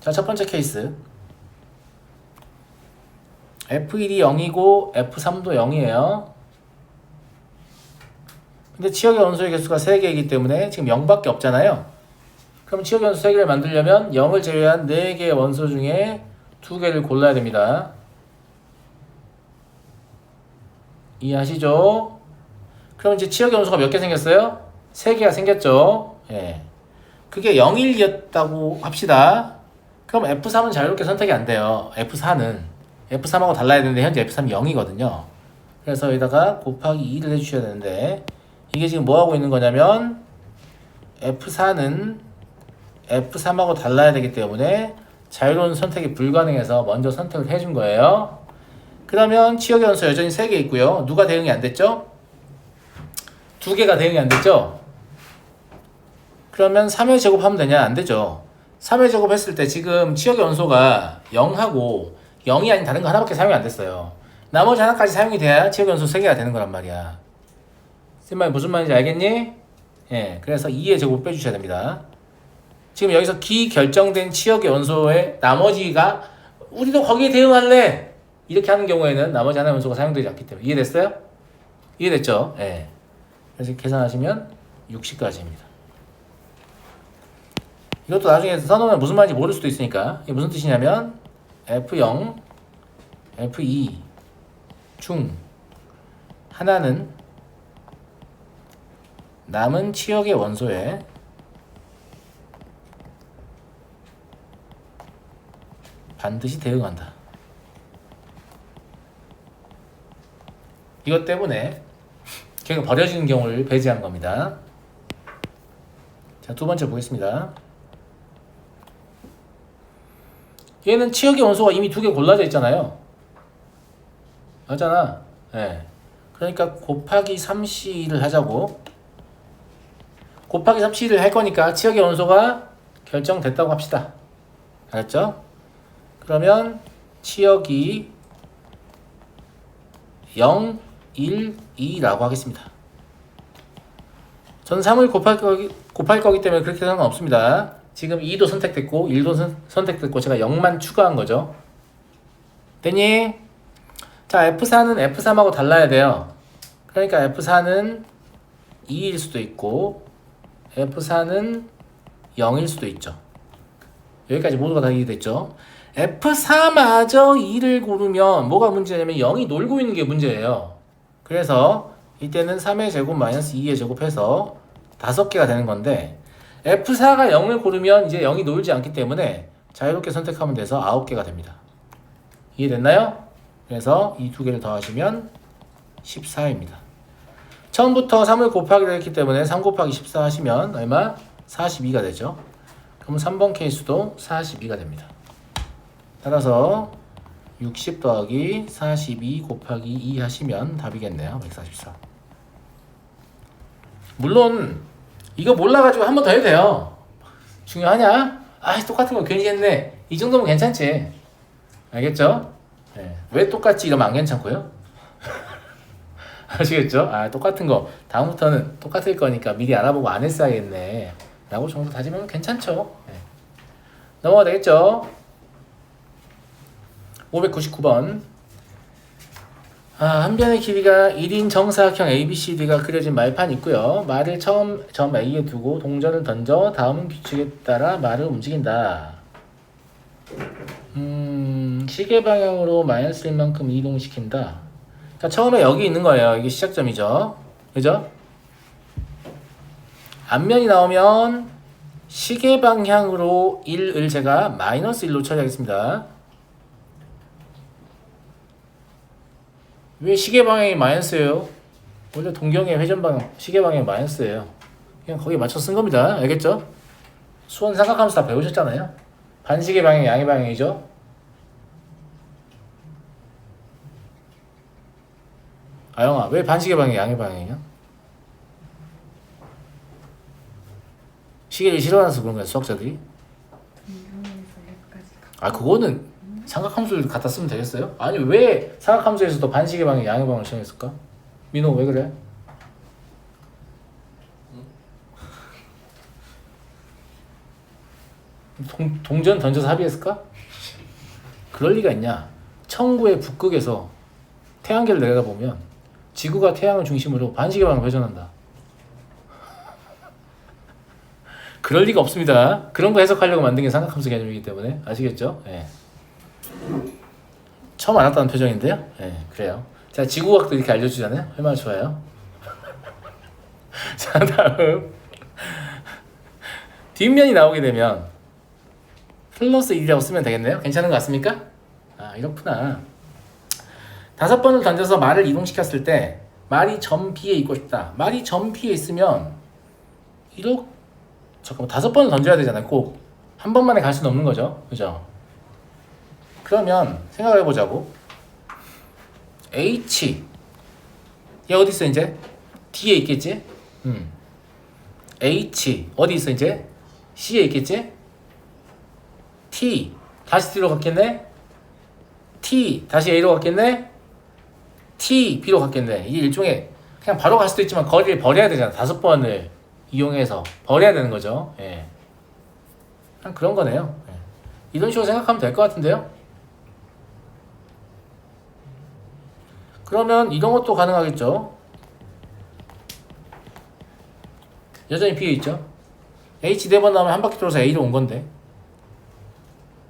A: 자, 첫 번째 케이스 F1이 0이고 F3도 0이에요. 근데 치역의 원소의 개수가 3개이기 때문에 지금 0밖에 없잖아요. 그럼 치역의 원소 3개를 만들려면 0을 제외한 4개의 원소 중에 2개를 골라야 됩니다. 이해하시죠? 그럼 이제 치역의 원소가 몇 개 생겼어요? 3개가 생겼죠. 예. 그게 0, 1이었다고 합시다. 그럼 F3은 자유롭게 선택이 안 돼요. F3하고 달라야 되는데 현재 F3이 0이거든요. 그래서 여기다가 곱하기 2를 해주셔야 되는데 이게 지금 뭐 하고 있는 거냐면 F4는 F3하고 달라야 되기 때문에 자유로운 선택이 불가능해서 먼저 선택을 해준 거예요. 그러면 치역의 원소 여전히 3개 있고요. 누가 대응이 안 됐죠? 2개가 대응이 안 됐죠? 그러면 3의 제곱하면 되냐? 안 되죠. 3의 제곱했을 때 지금 치역의 원소가 0하고 0이 아닌 다른 거 하나밖에 사용이 안 됐어요. 나머지 하나까지 사용이 돼야 치역의 원소 3개가 되는 거란 말이야. 쓴 말 무슨 말인지 알겠니? 예, 그래서 2의 제곱 빼주셔야 됩니다. 지금 여기서 기결정된 치역의 원소의 나머지가 우리도 거기에 대응할래 이렇게 하는 경우에는 나머지 하나의 원소가 사용되지 않기 때문에 이해됐어요? 이해됐죠? 예. 그래서 계산하시면 60까지입니다. 이것도 나중에 써놓으면 무슨 말인지 모를 수도 있으니까 이게 무슨 뜻이냐면 F0, F2 중 하나는 남은 치역의 원소에 반드시 대응한다. 이것 때문에 걔가 버려지는 경우를 배제한 겁니다. 자, 두 번째 보겠습니다. 얘는 치역의 원소가 이미 두 개 골라져 있잖아요. 맞잖아. 네. 그러니까 곱하기 3C를 하자고. 곱하기 3C를 할 거니까 치역의 원소가 결정됐다고 합시다. 알았죠? 그러면 치역이 0, 1, 2라고 하겠습니다. 전 3을 곱할 거기 때문에 그렇게 상관없습니다. 지금 2도 선택됐고 1도 선택됐고 제가 0만 추가한 거죠. 됐니? 자, F4는 F3하고 달라야 돼요. 그러니까 F4는 2일 수도 있고 F4는 0일 수도 있죠. 여기까지 모두가 다 이해됐죠? F4마저 2를 고르면 뭐가 문제냐면 0이 놀고 있는 게 문제예요. 그래서 이때는 3의 제곱 마이너스 2의 제곱해서 5개가 되는 건데 F4가 0을 고르면 이제 0이 놀지 않기 때문에 자유롭게 선택하면 돼서 9개가 됩니다. 이해됐나요? 그래서 이 두 개를 더하시면 14입니다. 처음부터 3을 곱하기로 했기 때문에 3 곱하기 14 하시면 얼마? 42가 되죠. 그럼 3번 케이스도 42가 됩니다. 따라서 60 더하기 42 곱하기 2 하시면 답이겠네요. 144. 물론 이거 몰라가지고 한 번 더 해도 돼요. 중요하냐? 아, 똑같은 거 괜히 했네. 이 정도면 괜찮지. 알겠죠? 네. 왜 똑같지 이러면 안 괜찮고요. 아시겠죠? 아, 똑같은 거 다음부터는 똑같을 거니까 미리 알아보고 안 했어야겠네 라고 정도 다지면 괜찮죠. 네. 넘어가 되겠죠? 599번. 한 변의 길이가 1인 정사각형 ABCD가 그려진 말판이 있고요. 말을 처음 점 A에 두고 동전을 던져 다음 규칙에 따라 말을 움직인다. 시계 방향으로 마이너스 1만큼 이동시킨다. 그러니까 처음에 여기 있는 거예요. 이게 시작점이죠. 그죠? 앞면이 나오면 시계 방향으로 1을 제가 마이너스 1로 처리하겠습니다. 왜 시계 방향이 마이너스예요? 원래 동경의 회전 방향, 시계 방향이 마이너스예요. 그냥 거기에 맞춰 쓴 겁니다. 알겠죠? 수원 삼각함수 다 배우셨잖아요. 반시계 방향, 양의 방향이죠. 아영아, 왜 반시계 방향이 양의 방향이냐? 시계를 싫어해서 그런 거야, 수학자들이. 아, 그거는 삼각함수를 갖다 쓰면 되겠어요? 아니, 왜 삼각함수에서도 반시계 방향, 양의 방향을 시행했을까? 민호, 왜 그래? 동전 던져서 합의했을까? 그럴 리가 있냐? 천구의 북극에서 태양계를 내려다보면 지구가 태양을 중심으로 반시계 방향으로 회전한다. 그럴 리가 없습니다. 그런 거 해석하려고 만든 게 삼각함수 개념이기 때문에 아시겠죠? 예. 처음 알았다는 표정인데요. 예, 그래요. 자, 지구과학도 이렇게 알려주잖아요. 얼마나 좋아요. 자, 다음 뒷면이 나오게 되면 플러스 1이라고 쓰면 되겠네요. 괜찮은 것 같습니까? 아, 이렇구나. 5번을 던져서 말을 이동시켰을 때 말이 점 B에 있고 싶다. 말이 점 B에 있으면 이렇게 잠깐만 5번을 던져야 되잖아요. 꼭 한 번만에 갈 수는 없는 거죠. 그죠? 그러면 생각해 보자고. H 얘 어디 있어 이제? D에 있겠지? H 어디 있어 이제? C에 있겠지? T 다시 D로 갔겠네? T 다시 A로 갔겠네? T B로 갔겠네. 이게 일종의 그냥 바로 갈 수도 있지만 거리를 버려야 되잖아. 5번을 이용해서 버려야 되는 거죠. 예. 그냥 그런 거네요. 예. 이런 식으로 생각하면 될 것 같은데요. 그러면 이런 것도 가능하겠죠. 여전히 B에 있죠. H 4번 나오면 한 바퀴 돌아서 A로 온 건데.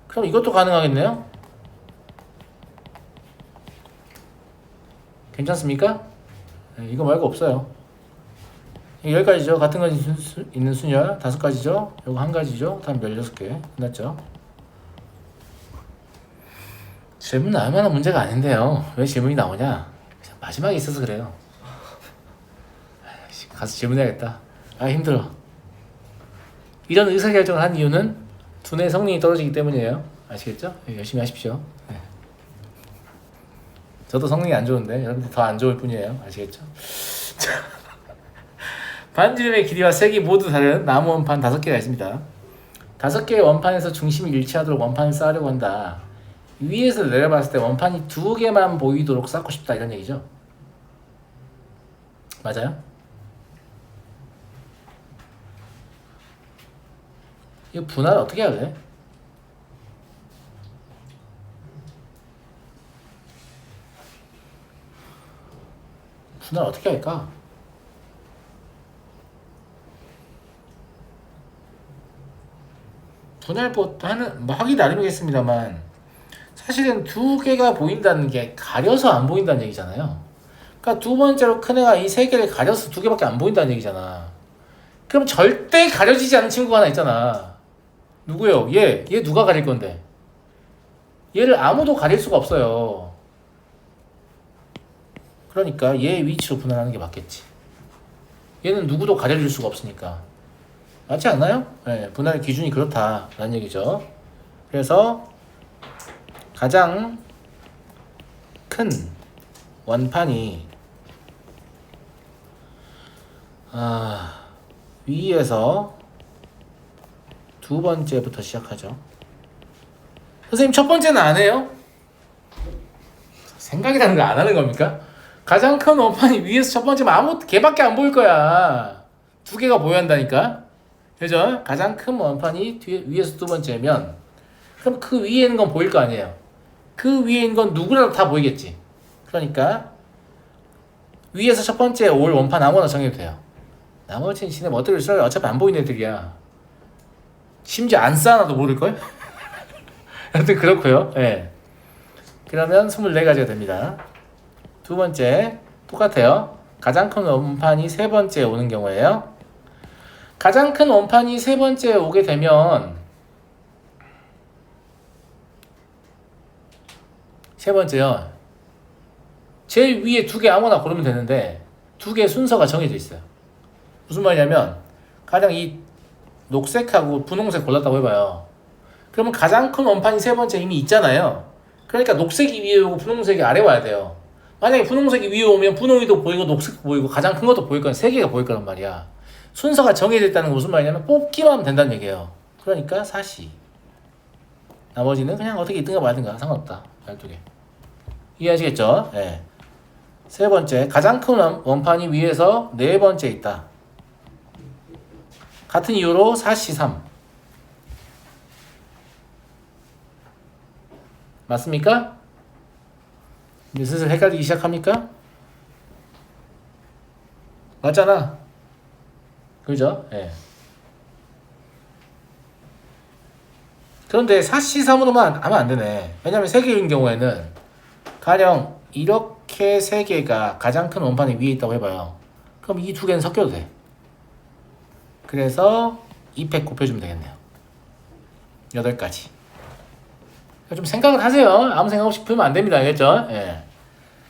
A: 그럼 이것도 가능하겠네요. 괜찮습니까? 네, 이거 말고 없어요. 여기까지죠. 같은 거 있는 순열 5가지죠. 요거 1가지죠. 다음 16개 끝났죠. 질문 나올 만한 문제가 아닌데요. 왜 질문이 나오냐? 그냥 마지막에 있어서 그래요. 가서 질문해야겠다. 아 힘들어. 이런 의사결정을 한 이유는 두뇌 성능이 떨어지기 때문이에요. 아시겠죠? 열심히 하십시오. 네. 저도 성능이 안 좋은데 여러분들 더 안 좋을 뿐이에요. 아시겠죠? 반지름의 길이와 색이 모두 다른 나무 원판 5개가 있습니다. 5개의 원판에서 중심이 일치하도록 원판을 쌓으려고 한다. 위에서 내려봤을 때 원판이 2개만 보이도록 쌓고 싶다 이런 얘기죠. 맞아요? 이거 분할 어떻게 할래? 분할 어떻게 할까? 분할 하는 뭐 하기 나름이겠습니다만 사실은 2개가 보인다는 게 가려서 안 보인다는 얘기잖아요. 그러니까 두 번째로 큰 애가 이 3개를 가려서 2개밖에 안 보인다는 얘기잖아. 그럼 절대 가려지지 않는 친구가 하나 있잖아. 누구요? 얘 누가 가릴 건데? 얘를 아무도 가릴 수가 없어요. 그러니까 얘 위치로 분할하는 게 맞겠지. 얘는 누구도 가려줄 수가 없으니까. 맞지 않나요? 네, 분할의 기준이 그렇다라는 얘기죠. 그래서 가장 큰 원판이 위에서 2번째부터 시작하죠. 선생님 첫 번째는 안 해요? 생각이라는 걸 안 하는 겁니까? 가장 큰 원판이 위에서 첫 번째면 아무 개밖에 안 보일 거야. 2개가 보여야 한다니까. 그죠? 가장 큰 원판이 위에서 2번째면 그럼 그 위에 있는 건 보일 거 아니에요. 그 위에 있는 건 누구라도 다 보이겠지. 그러니까 위에서 첫 번째 올 원판 아무거나 정해도 돼요. 나머지는 지네 멋대로 써요. 어차피 안 보이는 애들이야. 심지어 안 쌓아놔도 모를걸? 여튼 그렇고요. 예. 그러면 24가지가 됩니다. 두 번째 똑같아요. 가장 큰 원판이 3번째에 오는 경우에요. 가장 큰 원판이 3번째에 오게 되면 세 번째요. 제일 위에 2개 아무나 고르면 되는데 2개 순서가 정해져 있어요. 무슨 말이냐면 가장 이 녹색하고 분홍색 골랐다고 해봐요. 그러면 가장 큰 원판이 3번째 이미 있잖아요. 그러니까 녹색이 위에 오고 분홍색이 아래 와야 돼요. 만약에 분홍색이 위에 오면 분홍이도 보이고 녹색도 보이고 가장 큰 것도 보일 거야. 3개가 보일 거란 말이야. 순서가 정해져 있다는 건 무슨 말이냐면 뽑기만 하면 된다는 얘기예요. 그러니까 사시. 나머지는 그냥 어떻게 있든가 말든가 상관없다. 12개. 이해하시겠죠? 네. 세 번째, 가장 큰 원판이 위에서 4번째 있다. 같은 이유로 4시 3. 맞습니까? 이제 슬슬 헷갈리기 시작합니까? 맞잖아. 그죠? 예. 네. 그런데 4시 3으로만 하면 안 되네. 왜냐면 3개인 경우에는 가령 이렇게 3개가 가장 큰 원판이 위에 있다고 해봐요. 그럼 이 2개는 섞여도 돼. 그래서 2팩 곱해주면 되겠네요. 8가지. 좀 생각을 하세요. 아무 생각 없이 풀면 안 됩니다. 알겠죠? 예.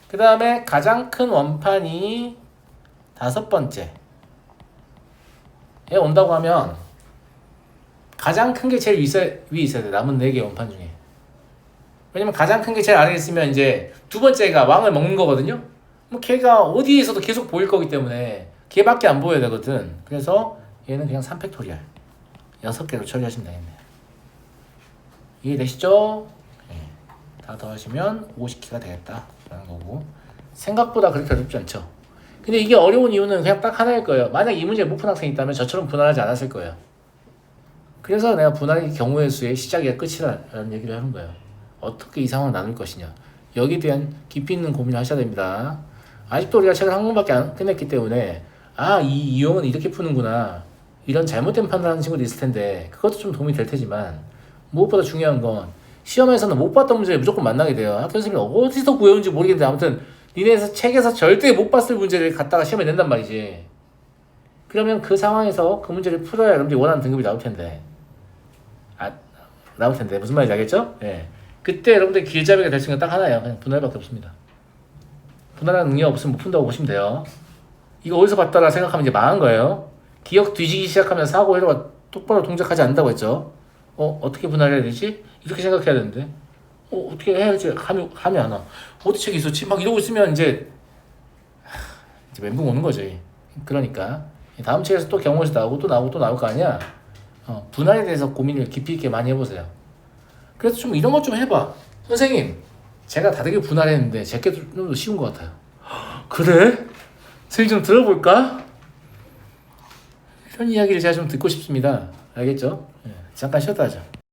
A: 그 다음에 가장 큰 원판이 5번째에 온다고 하면 가장 큰 게 제일 위에 있어야 돼. 남은 4개 원판 중에. 왜냐면 가장 큰 게 제일 아래에 있으면 이제 두 번째가 왕을 먹는 거거든요. 뭐 걔가 어디에서도 계속 보일 거기 때문에 걔밖에 안 보여야 되거든. 그래서 얘는 그냥 3팩토리얼 6개로 처리하시면 되겠네요. 이해되시죠? 네. 다 더하시면 50개가 되겠다라는 거고, 생각보다 그렇게 어렵지 않죠. 근데 이게 어려운 이유는 그냥 딱 하나일 거예요. 만약 이 문제 못 푼 학생이 있다면 저처럼 분할하지 않았을 거예요. 그래서 내가 분할의 경우의 수의 시작이야 끝이라는 얘기를 하는 거예요. 어떻게 이 상황을 나눌 것이냐. 여기에 대한 깊이 있는 고민을 하셔야 됩니다. 아직도 우리가 책을 한 권밖에 안 끝냈기 때문에 이 이용은 이렇게 푸는구나. 이런 잘못된 판단하는 친구도 있을 텐데 그것도 좀 도움이 될 테지만 무엇보다 중요한 건 시험에서는 못 봤던 문제를 무조건 만나게 돼요. 학교 선생님이 어디서 구해온지 모르겠는데 아무튼 니네에서 책에서 절대 못 봤을 문제를 갖다가 시험에 낸단 말이지. 그러면 그 상황에서 그 문제를 풀어야 여러분들이 원하는 등급이 나올 텐데 무슨 말인지 알겠죠? 예. 그때 여러분들 길잡이가 될 수 있는 건 딱 하나예요. 그냥 분할밖에 없습니다. 분할하는 능력 없으면 못 푼다고 보시면 돼요. 이거 어디서 봤다라 생각하면 이제 망한 거예요. 기억 뒤지기 시작하면 사고 회로가 똑바로 동작하지 않는다고 했죠. 어떻게 분할해야 되지? 이렇게 생각해야 되는데 어떻게 해야지? 감이 안 와. 어디 책이 있었지? 막 이러고 있으면 이제 멘붕 오는 거지. 그러니까 다음 책에서 또 경험에서 나오고 또 나오고 또 나올 거 아니야. 분할에 대해서 고민을 깊이 있게 많이 해보세요. 그래서 좀 이런 것 좀 해봐. 선생님, 제가 다르게 분할했는데 제게 좀 더 쉬운 것 같아요. 그래? 선생님 좀 들어볼까? 이런 이야기를 제가 좀 듣고 싶습니다. 알겠죠? 잠깐 쉬었다 하죠.